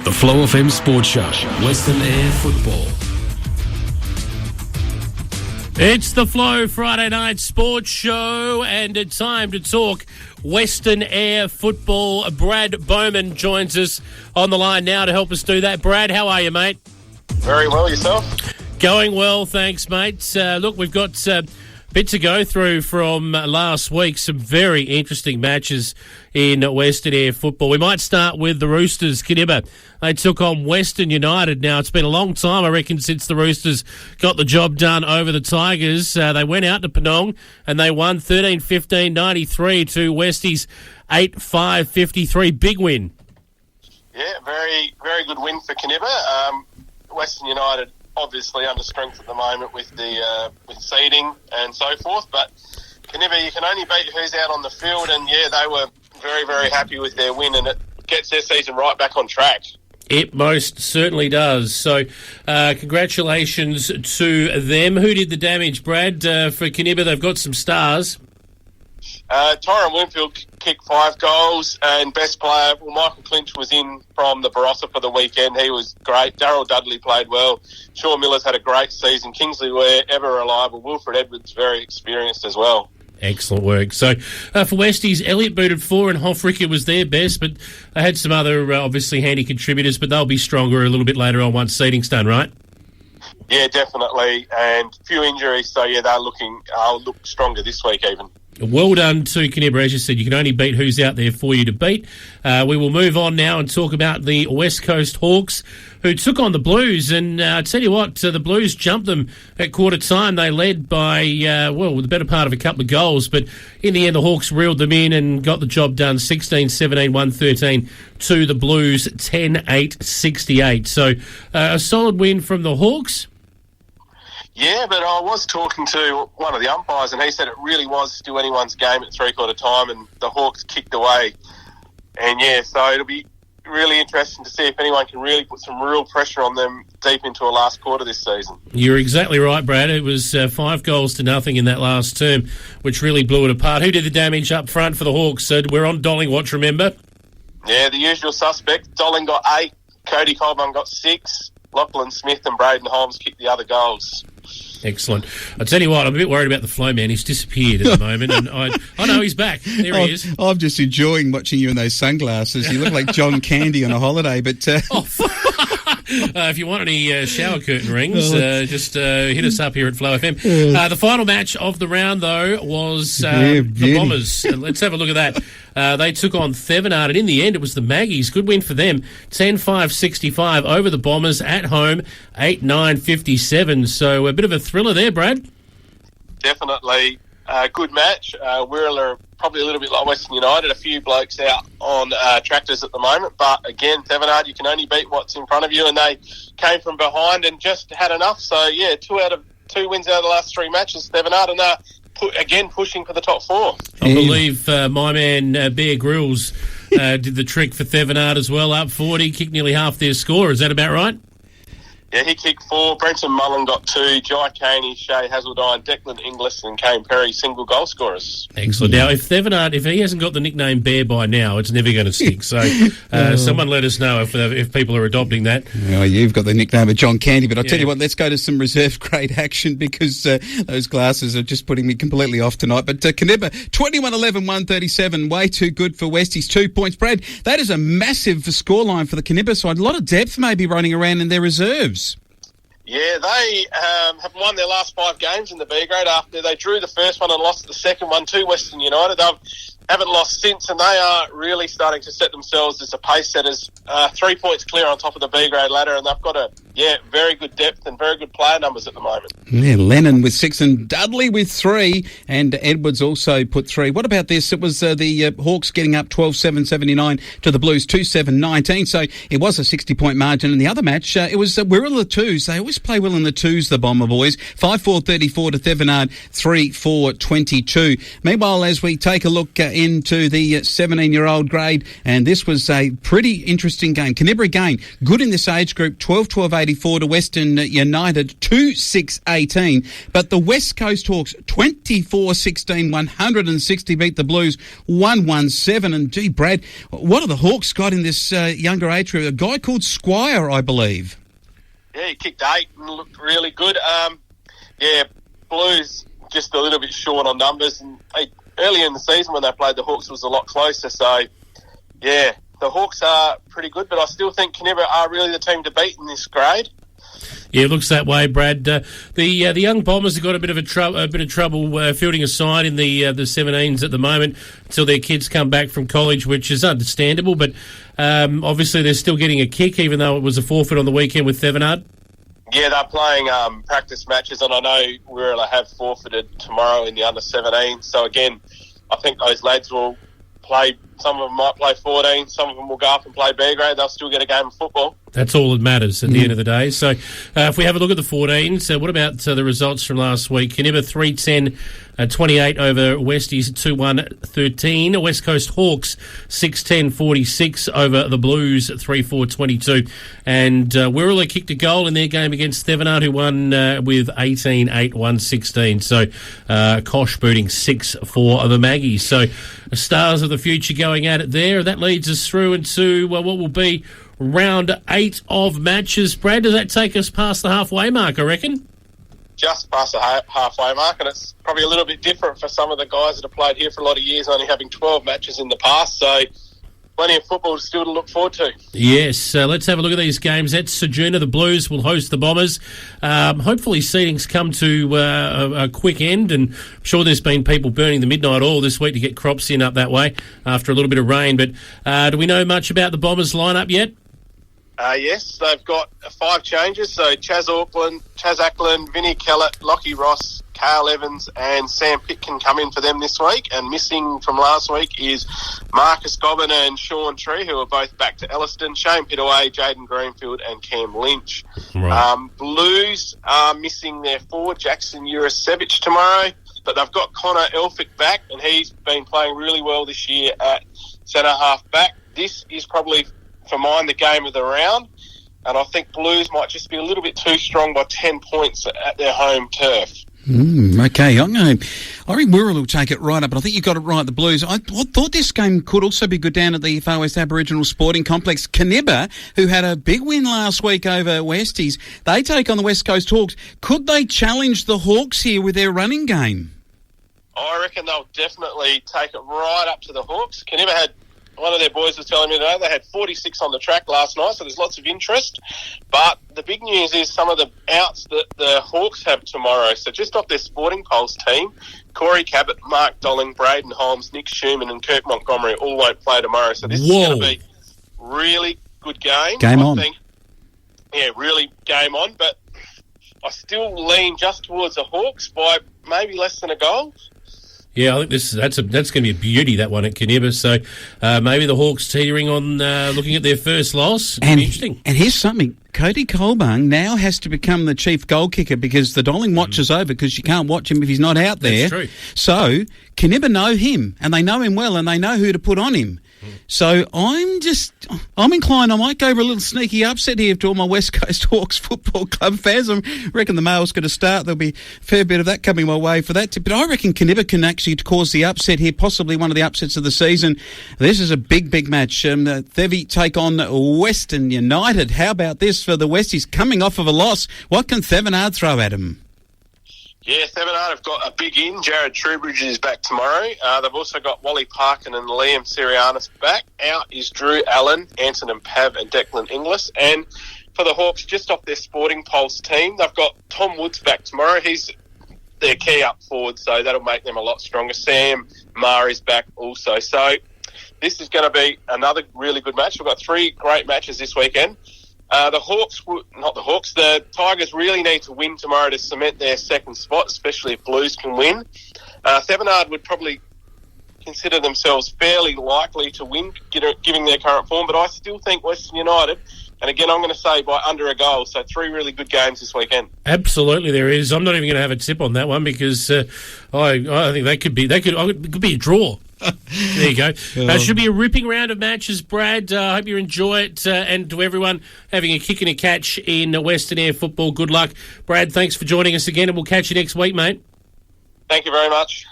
The Flow FM Sports Show, Western Eyre Football. It's the Flow Friday Night Sports Show, and it's time to talk Western Eyre Football. Brad Bowman joins us on the line now to help us do that. Brad, how are you, mate? Very well, yourself? Going well, thanks, mate. Look, we've got bit to go through from last week. Some very interesting matches in Western Eyre Football. We might start with the Roosters. Kinniba, they took on Western United. Now, it's been a long time, I reckon, since the Roosters got the job done over the Tigers. They went out to Penong and they won 13-15-93 to Westies 8-5-53. Big win. Yeah, very, very good win for Kinniba. Western United obviously under strength at the moment with the with seeding and so forth, but Kinniba, you can only beat who's out on the field, and yeah, they were very, very happy with their win, and it gets their season right back on track. It most certainly does. So, congratulations to them. Who did the damage, Brad? For Kinniba, they've got some stars. Tyron Winfield kicked 5 goals, and best player, well, Michael Clinch was in from the Barossa for the weekend. He was great. Darryl Dudley played well. Shaw Miller's had a great season. Kingsley Ware, ever reliable. Wilfred Edwards, very experienced as well. Excellent work. So, for Westies, Elliott booted 4 and Hoffricker was their best, but they had some other, obviously, handy contributors, but they'll be stronger a little bit later on once seeding's done, right? Yeah, definitely, and a few injuries, so yeah, they'll look stronger this week even. Well done to Kinniba. As you said, you can only beat who's out there for you to beat. We will move on now and talk about the West Coast Hawks, who took on the Blues. And I tell you what, the Blues jumped them at quarter time. They led by, the better part of a couple of goals. But in the end, the Hawks reeled them in and got the job done, 16-17, 1-13 to the Blues, 10-8-68. So a solid win from the Hawks. Yeah, but I was talking to one of the umpires, and he said it really was still anyone's game at three-quarter time, and the Hawks kicked away. And yeah, so it'll be really interesting to see if anyone can really put some real pressure on them deep into a last quarter this season. You're exactly right, Brad. It was 5 goals to nothing in that last term, which really blew it apart. Who did the damage up front for the Hawks? We're on Dolling watch, remember? Yeah, the usual suspect. Dolling got 8, Cody Colburn got 6, Lachlan Smith and Braden Holmes kicked the other goals. Excellent. I tell you what, I'm a bit worried about the flow man. He's disappeared at the moment, and I know he's back. There he is. I'm just enjoying watching you in those sunglasses. You look like John Candy on a holiday, but if you want any shower curtain rings, just hit us up here at Flow FM. The final match of the round, though, was the Bombers. Let's have a look at that. They took on Thevenard, and in the end, it was the Maggies. Good win for them. 10-5-65 over the Bombers at home, 8-9-57. So a bit of a thriller there, Brad. Definitely a good match. Wirral probably a little bit like Western United. A few blokes out on tractors at the moment. But again, Thevenard, you can only beat what's in front of you, and they came from behind and just had enough. So, yeah, 2 wins out of the last 3 matches, Thevenard, and again pushing for the top 4. I believe my man Bear Grylls did the trick for Thevenard as well, up 40, kicked nearly half their score. Is that about right? Yeah, he kicked 4. Brenton Mullen got 2. Jai Caney, Shea Hazeldine, Declan Inglis and Kane Perry, single goal scorers. Excellent. Now, if Thevenard, if he hasn't got the nickname Bear by now, it's never going to stick. So someone let us know if people are adopting that. Well, you've got the nickname of John Candy, but I'll tell you what, let's go to some reserve grade action because those glasses are just putting me completely off tonight. But Kinniba, 21-11, 137, way too good for Westies, 2 points. Brad, that is a massive scoreline for the Kinniba side. A lot of depth maybe running around in their reserves. Yeah, they have won their last 5 games in the B grade after they drew the first one and lost the second one to Western United. They haven't lost since, and they are really starting to set themselves as a pace setters. 3 points clear on top of the B grade ladder, and they've got very good depth and very good player numbers at the moment. Yeah, Lennon with 6 and Dudley with 3, and Edwards also put 3. What about this? It was the Hawks getting up 12-7-79 to the Blues 2-7-19, so it was a 60-point margin. In the other match, it was Wirral the twos. They always play well in the twos, the Bomber boys. 5-4-34 to Thevenard, 3-4-22. Meanwhile, as we take a look into the 17-year-old grade, and this was a pretty interesting game. Canberra again, good in this age group, 12-12-84 to Western United, 2-6-18. But the West Coast Hawks, 24-16, 160 beat the Blues, 1-1-7. And gee, Brad, what have the Hawks got in this younger age group? A guy called Squire, I believe. Yeah, he kicked 8 and looked really good. Blues just a little bit short on numbers, and earlier in the season when they played the Hawks was a lot closer. So, yeah, the Hawks are pretty good, but I still think Canberra are really the team to beat in this grade. Yeah, it looks that way, Brad. The young Bombers have got a bit of trouble fielding a side in the 17s at the moment until their kids come back from college, which is understandable. But obviously they're still getting a kick, even though it was a forfeit on the weekend with Thevenard. Yeah, they're playing practice matches, and I know Wirral have forfeited tomorrow in the under-17. So again, I think those lads will play. Some of them might play 14. Some of them will go up and play B grade. They'll still get a game of football. That's all that matters at the end of the day. So if we have a look at the 14s, what about the results from last week? Canberra 3-10-28 over Westies 2-1-13. West Coast Hawks 6-10-46 over the Blues 3-4-22. And Wirral kicked a goal in their game against Thevenard, who won with 18-8-1-16. So Kosh booting 6-4 of the Maggies. So stars of the future going at it there. That leads us through into what will be round 8 of matches. Brad, does that take us past the halfway mark, I reckon? Just past the halfway mark, and it's probably a little bit different for some of the guys that have played here for a lot of years, only having 12 matches in the past, so plenty of football still to look forward to. Yes, let's have a look at these games. At Ceduna, the Blues will host the Bombers. Hopefully seeding's come to a quick end, and I'm sure there's been people burning the midnight oil this week to get crops in up that way after a little bit of rain, but do we know much about the Bombers lineup yet? Yes, they've got 5 changes. So Chaz Ackland, Vinnie Kellett, Lockie Ross, Carl Evans and Sam Pitkin come in for them this week. And missing from last week is Marcus Gobbin and Sean Tree, who are both back to Elliston. Shane Pittaway, Jaden Greenfield and Cam Lynch. Right. Blues are missing their forward, Jackson Urasevich, tomorrow. But they've got Connor Elphick back, and he's been playing really well this year at centre-half back. This is probably, for mine, the game of the round, and I think Blues might just be a little bit too strong by 10 points at their home turf. Okay, I think Wirral will take it right up, but I think you got it right, the Blues. I thought this game could also be good down at the Far West Aboriginal Sporting Complex. Canberra, who had a big win last week over Westies, they take on the West Coast Hawks. Could they challenge the Hawks here with their running game? I reckon they'll definitely take it right up to the Hawks. Canberra had, one of their boys was telling me today, they had 46 on the track last night, so there's lots of interest. But the big news is some of the outs that the Hawks have tomorrow. So just off their Sporting Pulse team, Corey Cabot, Mark Dolling, Braden Holmes, Nick Schumann and Kirk Montgomery all won't play tomorrow. So this is going to be really good game. I think, really game on. But I still lean just towards the Hawks by maybe less than a goal. Yeah, I think that's going to be a beauty, that one at Canberra. So maybe the Hawks teetering on looking at their first loss. And interesting. And here's something. Cody Colbung now has to become the chief goal kicker because the Dolling watch is over because you can't watch him if he's not out there. That's true. So Canberra know him and they know him well and they know who to put on him. So I'm inclined, I might go for a little sneaky upset here to all my West Coast Hawks Football Club fans. I reckon the mail's going to start. There'll be a fair bit of that coming my way for that. But I reckon Canberra can actually cause the upset here, possibly one of the upsets of the season. This is a big, big match. Thevi take on Western United. How about this for the Westies coming off of a loss? What can Thevenard throw at them? Yeah, Thevenard have got a big in. Jared Truebridge is back tomorrow. They've also got Wally Parkin and Liam Sirianis back. Out is Drew Allen, Anton and Pav and Declan Inglis. And for the Hawks, just off their Sporting Pulse team, they've got Tom Woods back tomorrow. He's their key up forward, so that'll make them a lot stronger. Sam Maher is back also. So this is going to be another really good match. We've got 3 great matches this weekend. The Tigers really need to win tomorrow to cement their second spot, especially if Blues can win. Thevenard would probably consider themselves fairly likely to win, given their current form, but I still think Western United, and again, I'm going to say by under a goal, so 3 really good games this weekend. Absolutely, there is. I'm not even going to have a tip on that one because I think it could be a draw. There you go. Should be a ripping round of matches, Brad. I hope you enjoy it. And to everyone having a kick and a catch in Western Eyre Football, good luck. Brad, thanks for joining us again, and we'll catch you next week, mate. Thank you very much.